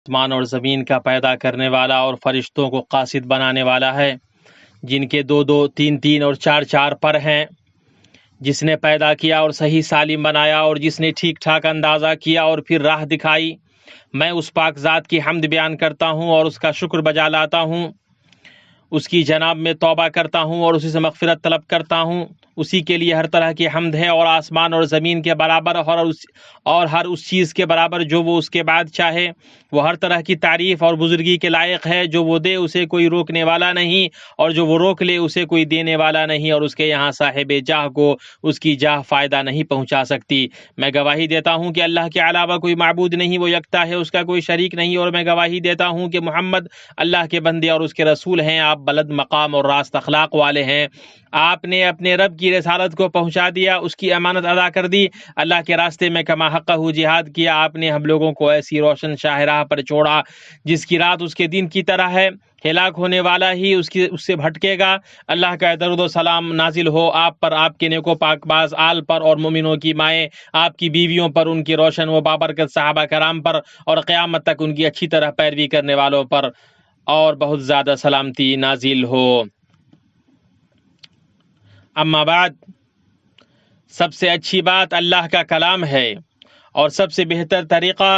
آسمان اور زمین کا پیدا کرنے والا اور فرشتوں کو قاصد بنانے والا ہے، جن کے 2 3 3 اور 4 4 پر ہیں، جس نے پیدا کیا اور صحیح سالم بنایا اور جس نے ٹھیک ٹھاک اندازہ کیا اور پھر راہ دکھائی۔ میں اس پاک ذات کی حمد بیان کرتا ہوں اور اس کا شکر بجا لاتا ہوں، اس کی جناب میں توبہ کرتا ہوں اور اسی سے مغفرت طلب کرتا ہوں۔ اسی کے لیے ہر طرح کی حمد ہے، اور آسمان اور زمین کے برابر اور ہر اس چیز کے برابر جو وہ اس کے بعد چاہے۔ وہ ہر طرح کی تعریف اور بزرگی کے لائق ہے۔ جو وہ دے اسے کوئی روکنے والا نہیں، اور جو وہ روک لے اسے کوئی دینے والا نہیں، اور اس کے یہاں صاحب جاہ کو اس کی جاہ فائدہ نہیں پہنچا سکتی۔ میں گواہی دیتا ہوں کہ اللہ کے علاوہ کوئی معبود نہیں، وہ یکتا ہے، اس کا کوئی شریک نہیں، اور میں گواہی دیتا ہوں کہ محمد اللہ کے بندے اور اس کے رسول ہیں۔ آپ بلند مقام اور راست اخلاق والے ہیں۔ آپ نے اپنے رب کی رسالت کو پہنچا دیا، اس کی امانت ادا کر دی، اللہ کے راستے میں کما حقہ جہاد کیا۔ آپ نے ہم لوگوں کو ایسی روشن شاہراہ پر چھوڑا جس کی رات اس کے دن کی طرح ہے، ہلاک ہونے والا ہی اس سے بھٹکے گا۔ اللہ کا درود و سلام نازل ہو آپ پر، آپ کے نیک و پاک باز آل پر، اور مومنوں کی مائیں آپ کی بیویوں پر، ان کی روشن و بابرکت صحابہ کرام پر، اور قیامت تک ان کی اچھی طرح پیروی کرنے والوں پر اور بہت زیادہ سلامتی نازل ہو۔ اما بعد، سب سے اچھی بات اللہ کا کلام ہے، اور سب سے بہتر طریقہ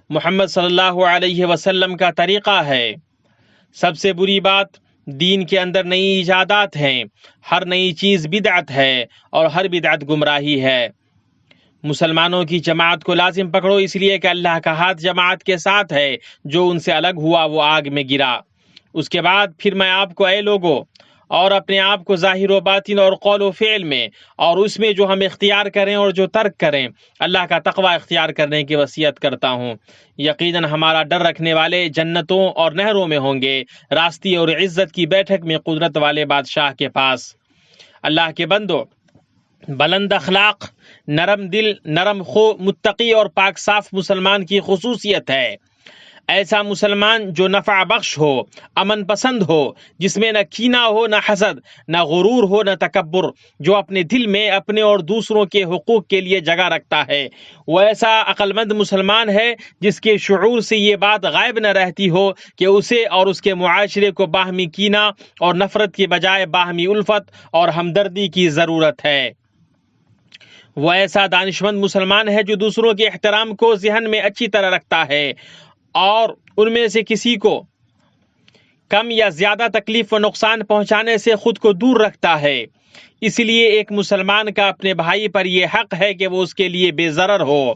محمد صلی اللہ علیہ وسلم کا طریقہ ہے۔ سب سے بری بات دین کے اندر نئی ایجادات ہیں۔ ہر نئی چیز بدعت ہے، اور ہر بدعت گمراہی ہے۔ مسلمانوں کی جماعت کو لازم پکڑو، اس لیے کہ اللہ کا ہاتھ جماعت کے ساتھ ہے۔ جو ان سے الگ ہوا وہ آگ میں گرا۔ اس کے بعد پھر میں آپ کو اے لوگو، اور اپنے آپ کو ظاہر و باطن اور قول و فعل میں اور اس میں جو ہم اختیار کریں اور جو ترک کریں، اللہ کا تقوی اختیار کرنے کی وصیت کرتا ہوں۔ یقیناً ہمارا ڈر رکھنے والے جنتوں اور نہروں میں ہوں گے، راستی اور عزت کی بیٹھک میں قدرت والے بادشاہ کے پاس۔ اللہ کے بندو، بلند اخلاق، نرم دل، نرم خو، متقی اور پاک صاف مسلمان کی خصوصیت ہے۔ ایسا مسلمان جو نفع بخش ہو، امن پسند ہو، جس میں نہ کینہ ہو، نہ حسد، نہ غرور ہو، نہ تکبر، جو اپنے دل میں اپنے اور دوسروں کے حقوق کے لیے جگہ رکھتا ہے، وہ ایسا عقل مند مسلمان ہے جس کے شعور سے یہ بات غائب نہ رہتی ہو کہ اسے اور اس کے معاشرے کو باہمی کینہ اور نفرت کے بجائے باہمی الفت اور ہمدردی کی ضرورت ہے۔ وہ ایسا دانشمند مسلمان ہے جو دوسروں کے احترام کو ذہن میں اچھی طرح رکھتا ہے، اور ان میں سے کسی کو کم یا زیادہ تکلیف و نقصان پہنچانے سے خود کو دور رکھتا ہے۔ اس لیے ایک مسلمان کا اپنے بھائی پر یہ حق ہے کہ وہ اس کے لیے بے ضرر ہو،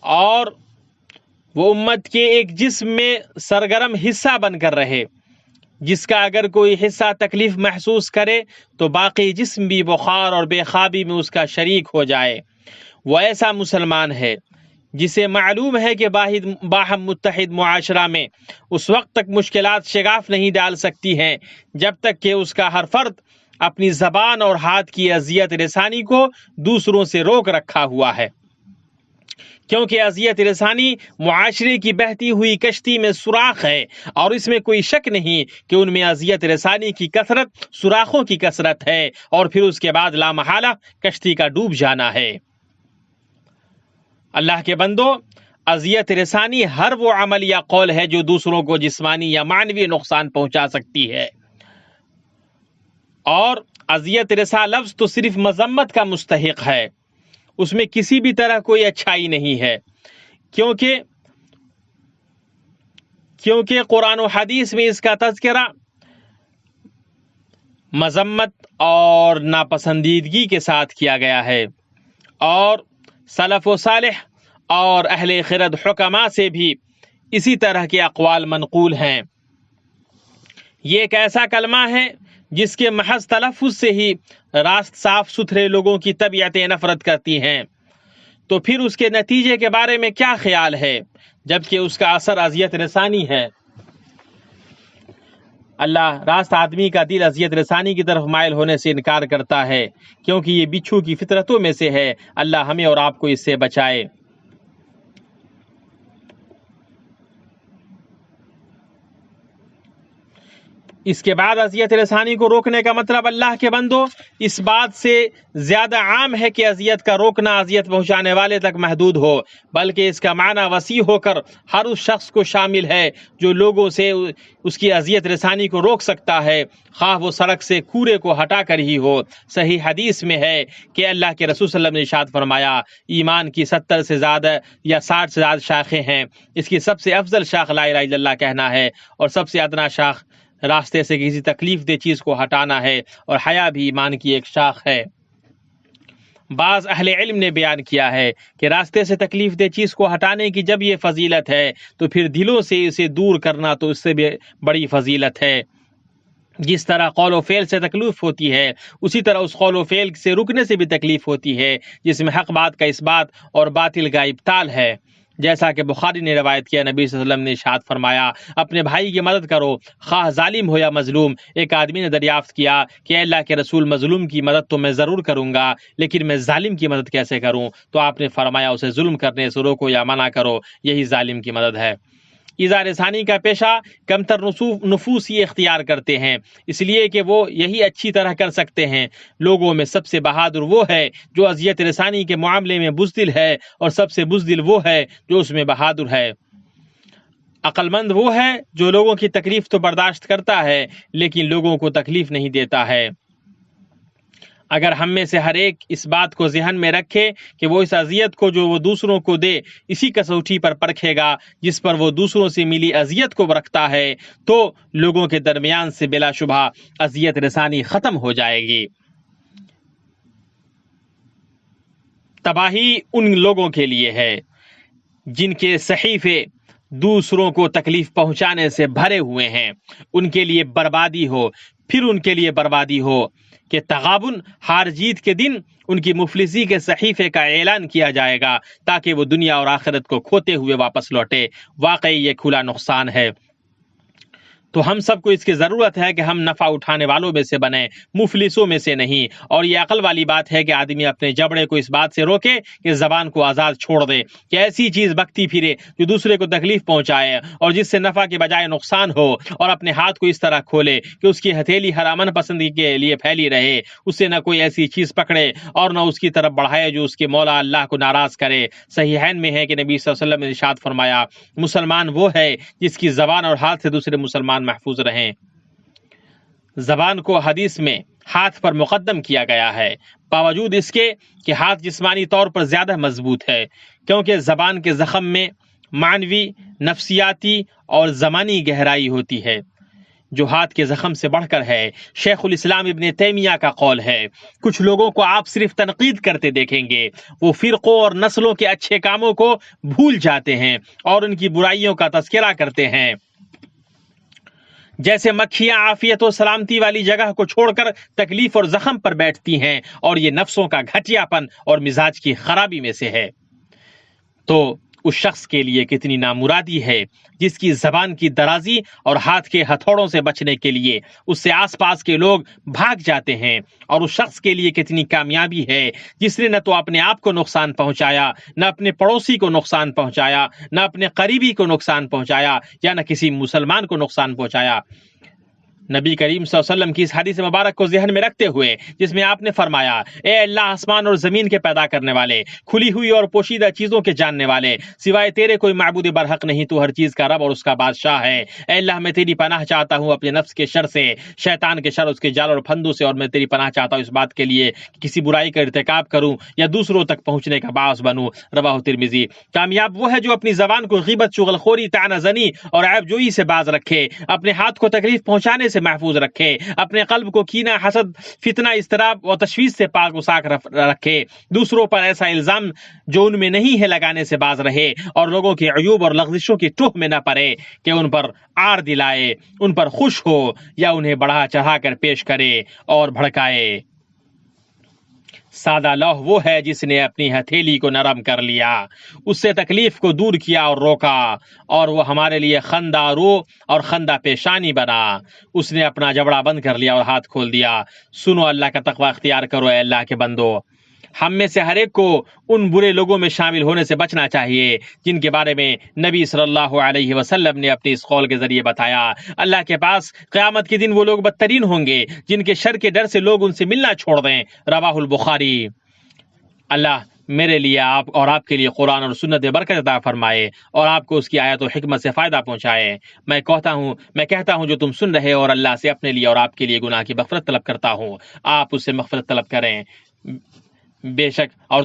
اور وہ امت کے ایک جسم میں سرگرم حصہ بن کر رہے، جس کا اگر کوئی حصہ تکلیف محسوس کرے تو باقی جسم بھی بخار اور بے خوابی میں اس کا شریک ہو جائے۔ وہ ایسا مسلمان ہے جسے معلوم ہے کہ باہم متحد معاشرہ میں اس وقت تک مشکلات شگاف نہیں ڈال سکتی ہیں جب تک کہ اس کا ہر فرد اپنی زبان اور ہاتھ کی اذیت رسانی کو دوسروں سے روک رکھا ہوا ہے، کیونکہ اذیت رسانی معاشرے کی بہتی ہوئی کشتی میں سوراخ ہے، اور اس میں کوئی شک نہیں کہ ان میں اذیت رسانی کی کثرت سوراخوں کی کثرت ہے، اور پھر اس کے بعد لامحالہ کشتی کا ڈوب جانا ہے۔ اللہ کے بندو، اذیت رسانی ہر وہ عمل یا قول ہے جو دوسروں کو جسمانی یا معنوی نقصان پہنچا سکتی ہے، اور اذیت رسا لفظ تو صرف مذمت کا مستحق ہے، اس میں کسی بھی طرح کوئی اچھائی نہیں ہے، کیونکہ قرآن و حدیث میں اس کا تذکرہ مذمت اور ناپسندیدگی کے ساتھ کیا گیا ہے، اور سلف و صالح اور اہل خرد حکماء سے بھی اسی طرح کے اقوال منقول ہیں۔ یہ ایک ایسا کلمہ ہے جس کے محض تلفظ سے ہی راست صاف ستھرے لوگوں کی طبیعتیں نفرت کرتی ہیں، تو پھر اس کے نتیجے کے بارے میں کیا خیال ہے جبکہ اس کا اثر اذیت رسانی ہے۔ اللہ راست آدمی کا دل اذیت رسانی کی طرف مائل ہونے سے انکار کرتا ہے، کیونکہ یہ بچھو کی فطرتوں میں سے ہے۔ اللہ ہمیں اور آپ کو اس سے بچائے۔ اس کے بعد اذیت رسانی کو روکنے کا مطلب اللہ کے بندو اس بات سے زیادہ عام ہے کہ اذیت کا روکنا اذیت پہنچانے والے تک محدود ہو، بلکہ اس کا معنی وسیع ہو کر ہر اس شخص کو شامل ہے جو لوگوں سے اس کی اذیت رسانی کو روک سکتا ہے، خواہ وہ سڑک سے کوڑے کو ہٹا کر ہی ہو۔ صحیح حدیث میں ہے کہ اللہ کے رسول صلی اللہ علیہ وسلم نے ارشاد فرمایا، ایمان کی 70 سے زیادہ یا 60 سے زیادہ شاخیں ہیں، اس کی سب سے افضل شاخ لا الہ الا اللہ کہنا ہے، اور سب سے ادنا شاخ راستے سے کسی تکلیف دہ چیز کو ہٹانا ہے، اور حیا بھی ایمان کی ایک شاخ ہے۔ بعض اہل علم نے بیان کیا ہے کہ راستے سے تکلیف دہ چیز کو ہٹانے کی جب یہ فضیلت ہے تو پھر دلوں سے اسے دور کرنا تو اس سے بھی بڑی فضیلت ہے۔ جس طرح قول و فعل سے تکلیف ہوتی ہے، اسی طرح اس قول و فعل سے رکنے سے بھی تکلیف ہوتی ہے جس میں حق بات کا اثبات اور باطل کا ابطال ہے۔ جیسا کہ بخاری نے روایت کیا، نبی صلی اللہ علیہ وسلم نے ارشاد فرمایا، اپنے بھائی کی مدد کرو خواہ ظالم ہو یا مظلوم۔ ایک آدمی نے دریافت کیا کہ اے اللہ کے رسول، مظلوم کی مدد تو میں ضرور کروں گا، لیکن میں ظالم کی مدد کیسے کروں؟ تو آپ نے فرمایا، اسے ظلم کرنے سے روکو یا منع کرو، یہی ظالم کی مدد ہے۔ ایذا رسانی کا پیشہ کمتر نفوس یہ اختیار کرتے ہیں، اس لیے کہ وہ یہی اچھی طرح کر سکتے ہیں۔ لوگوں میں سب سے بہادر وہ ہے جو اذیت رسانی کے معاملے میں بزدل ہے، اور سب سے بزدل وہ ہے جو اس میں بہادر ہے۔ عقل مند وہ ہے جو لوگوں کی تکلیف تو برداشت کرتا ہے لیکن لوگوں کو تکلیف نہیں دیتا ہے۔ اگر ہم میں سے ہر ایک اس بات کو ذہن میں رکھے کہ وہ اس اذیت کو جو وہ دوسروں کو دے اسی کسوٹی پر پرکھے گا جس پر وہ دوسروں سے ملی اذیت کو رکھتا ہے، تو لوگوں کے درمیان سے بلا شبہ اذیت رسانی ختم ہو جائے گی۔ تباہی ان لوگوں کے لیے ہے جن کے صحیفے دوسروں کو تکلیف پہنچانے سے بھرے ہوئے ہیں، ان کے لیے بربادی ہو، پھر ان کے لیے بربادی ہو کہ تغابن ہار جیت کے دن ان کی مفلسی کے صحیفے کا اعلان کیا جائے گا تاکہ وہ دنیا اور آخرت کو کھوتے ہوئے واپس لوٹے۔ واقعی یہ کھلا نقصان ہے۔ تو ہم سب کو اس کی ضرورت ہے کہ ہم نفع اٹھانے والوں میں سے بنیں، مفلسوں میں سے نہیں۔ اور یہ عقل والی بات ہے کہ آدمی اپنے جبڑے کو اس بات سے روکے کہ زبان کو آزاد چھوڑ دے کہ ایسی چیز بکتی پھرے جو دوسرے کو تکلیف پہنچائے اور جس سے نفع کے بجائے نقصان ہو، اور اپنے ہاتھ کو اس طرح کھولے کہ اس کی ہتھیلی ہر امن پسندی کے لیے پھیلی رہے، اس سے نہ کوئی ایسی چیز پکڑے اور نہ اس کی طرف بڑھائے جو اس کے مولا اللہ کو ناراض کرے۔ صحیحین میں ہے کہ نبی صلی اللہ علیہ وسلم نے ارشاد فرمایا، مسلمان وہ ہے جس کی زبان اور ہاتھ سے دوسرے مسلمان محفوظ رہیں۔ زبان کو حدیث میں ہاتھ پر مقدم کیا گیا ہے، باوجود اس کے کہ ہاتھ جسمانی طور پر زیادہ مضبوط ہے، کیونکہ زبان کے زخم میں معنوی، نفسیاتی اور زمانی گہرائی ہوتی ہے جو ہاتھ کے زخم سے بڑھ کر ہے۔ شیخ الاسلام ابن تیمیہ کا قول ہے، کچھ لوگوں کو آپ صرف تنقید کرتے دیکھیں گے، وہ فرقوں اور نسلوں کے اچھے کاموں کو بھول جاتے ہیں اور ان کی برائیوں کا تذکرہ کرتے ہیں۔ جیسے مکھیاں عافیت و سلامتی والی جگہ کو چھوڑ کر تکلیف اور زخم پر بیٹھتی ہیں، اور یہ نفسوں کا گھٹیا پن اور مزاج کی خرابی میں سے ہے۔ تو اس شخص کے لیے کتنی نامرادی ہے جس کی زبان کی درازی اور ہاتھ کے ہتھوڑوں سے بچنے کے لیے اس سے آس پاس کے لوگ بھاگ جاتے ہیں، اور اس شخص کے لیے کتنی کامیابی ہے جس نے نہ تو اپنے آپ کو نقصان پہنچایا، نہ اپنے پڑوسی کو نقصان پہنچایا، نہ اپنے قریبی کو نقصان پہنچایا، یا نہ کسی مسلمان کو نقصان پہنچایا۔ نبی کریم صلی اللہ علیہ وسلم کی اس حدیث مبارک کو ذہن میں رکھتے ہوئے جس میں آپ نے فرمایا، اے اللہ آسمان اور زمین کے پیدا کرنے والے، کھلی ہوئی اور پوشیدہ چیزوں کے جاننے والے، سوائے تیرے کوئی معبود برحق نہیں، تو ہر چیز کا رب اور اس کا بادشاہ ہے۔ اے اللہ میں تیری پناہ چاہتا ہوں اپنے نفس کے شر سے، شیطان کے شر، اس کے جال اور پھندوں سے، اور میں تیری پناہ چاہتا ہوں اس بات کے لیے کہ کسی برائی کا ارتکاب کروں یا دوسروں تک پہنچنے کا باعث بنوں۔ رواہ ترمذی۔ کامیاب وہ ہے جو اپنی زبان کو غیبت، چغل خوری، طعنہ زنی اور عیب جوئی سے باز رکھے، اپنے ہاتھ کو تکلیف پہنچانے سے محفوظ رکھے، اپنے قلب کو کینہ، حسد، فتنہ، اضطراب و تشویش سے پاک و صاف رکھے، دوسروں پر ایسا الزام جو ان میں نہیں ہے لگانے سے باز رہے، اور لوگوں کے عیوب اور لغزشوں کی ٹوہ میں نہ پڑے کہ ان پر آڑ دلائے، ان پر خوش ہو یا انہیں بڑھا چڑھا کر پیش کرے اور بھڑکائے۔ سادہ لوح وہ ہے جس نے اپنی ہتھیلی کو نرم کر لیا، اس سے تکلیف کو دور کیا اور روکا، اور وہ ہمارے لیے خندہ رو اور خندہ پیشانی بنا۔ اس نے اپنا جبڑا بند کر لیا اور ہاتھ کھول دیا۔ سنو، اللہ کا تقوی اختیار کرو اے اللہ کے بندو۔ ہم میں سے ہر ایک کو ان برے لوگوں میں شامل ہونے سے بچنا چاہیے جن کے بارے میں نبی صلی اللہ علیہ وسلم نے اپنی اس قول کے ذریعے بتایا۔ اللہ کے پاس قیامت کے دن وہ لوگ بدترین ہوں گے جن کے شر کے ڈر سے لوگ ان سے ملنا چھوڑ دیں۔ رواہ البخاری۔ اللہ میرے لیے اور آپ کے لیے قرآن اور سنت برکت عطا فرمائے اور آپ کو اس کی آیت و حکمت سے فائدہ پہنچائے۔ میں کہتا ہوں جو تم سن رہے اور اللہ سے اپنے لیے اور آپ کے لیے گناہ کی مغفرت طلب کرتا ہوں، آپ اس سے مغفرت طلب کریں، بے شک، اور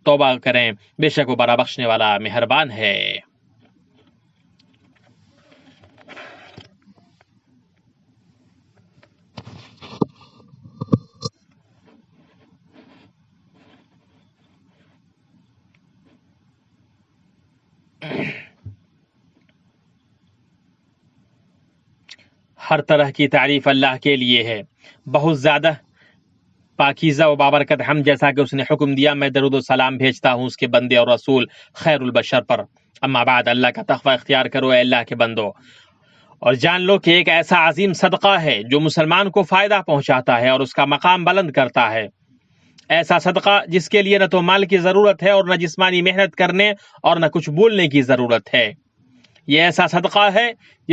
توبہ کریں، بے شک وہ بڑا بخشنے والا مہربان ہے۔ ہر طرح کی تعریف اللہ کے لیے ہے، بہت زیادہ پاکیزہ و بابرکت ہم، جیسا کہ اس نے حکم دیا میں درود و سلام بھیجتا ہوں اس کے بندے اور رسول خیر البشر پر۔ اما بعد، اللہ کا تقوی اختیار کرو اے اللہ کے بندو، اور جان لو کہ ایک ایسا عظیم صدقہ ہے جو مسلمان کو فائدہ پہنچاتا ہے اور اس کا مقام بلند کرتا ہے۔ ایسا صدقہ جس کے لیے نہ تو مال کی ضرورت ہے اور نہ جسمانی محنت کرنے اور نہ کچھ بولنے کی ضرورت ہے۔ یہ ایسا صدقہ ہے